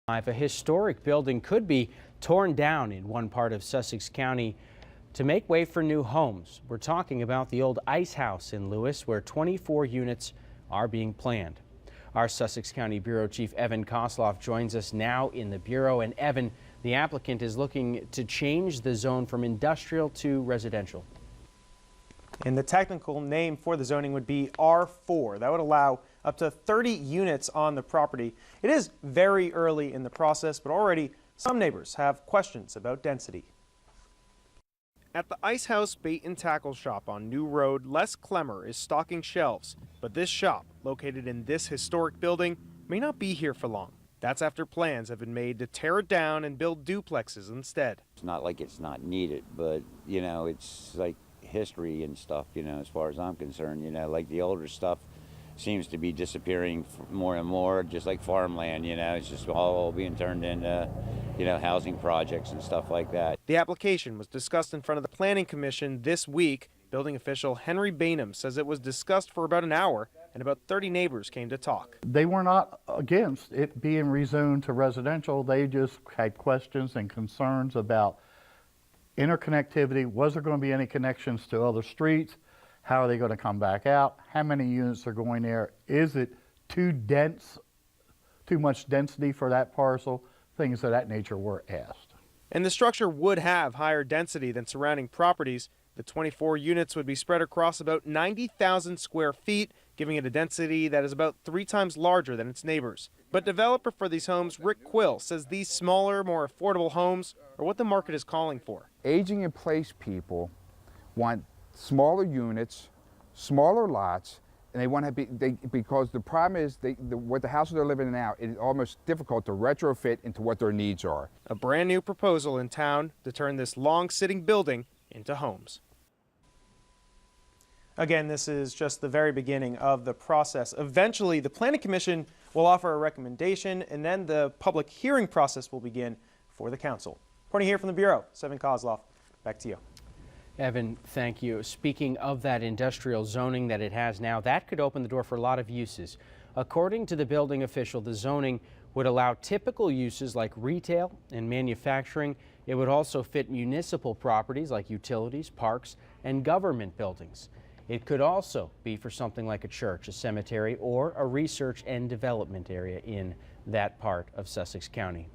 A historic building could be torn down in one part of Sussex County to make way for new homes. We're talking about the old ice house in Lewes, where 24 units are being planned. Our Sussex County Bureau Chief Evan Koslof joins us now in the Bureau. And Evan, the applicant is looking to change the zone from industrial to residential. And the technical name for the zoning would be R4. That would allow up to 30 units on the property. It is very early in the process, but already some neighbors have questions about density. At the Ice House Bait and Tackle Shop on New Road, Les Clemmer is stocking shelves, but this shop, located in this historic building, may not be here for long. That's after plans have been made to tear it down and build duplexes instead. It's not like it's not needed, but, you know, it's like history and stuff, you know, as far as I'm concerned, you know, like the older stuff seems to be disappearing more and more, just like farmland, you know, it's just all being turned into, you know, housing projects and stuff like that. The application was discussed in front of the Planning Commission this week. Building official Henry Bainham says it was discussed for about an hour and about 30 neighbors came to talk. They were not against it being rezoned to residential. They just had questions and concerns about interconnectivity. Was there going to be any connections to other streets? How are they going to come back out? How many units are going there? Is it too dense, too much density for that parcel? Things of that nature were asked. And the structure would have higher density than surrounding properties. The 24 units would be spread across about 90,000 square feet, giving it a density that is about 3 times larger than its neighbors. But developer for these homes, Rick Quill, says these smaller, more affordable homes are what the market is calling for. Aging in place people want smaller units, smaller lots, and they want to be, because the problem is what the houses they're living in now, it's almost difficult to retrofit into what their needs are. A brand new proposal in town to turn this long-sitting building into homes. Again, this is just the very beginning of the process. Eventually, the Planning Commission will offer a recommendation, and then the public hearing process will begin for the council. Reporting here from the Bureau, Evan Koslof, back to you. Evan, thank you. Speaking of that industrial zoning that it has now, that could open the door for a lot of uses. According to the building official, the zoning would allow typical uses like retail and manufacturing. It would also fit municipal properties like utilities, parks, and government buildings. It could also be for something like a church, a cemetery, or a research and development area in that part of Sussex County.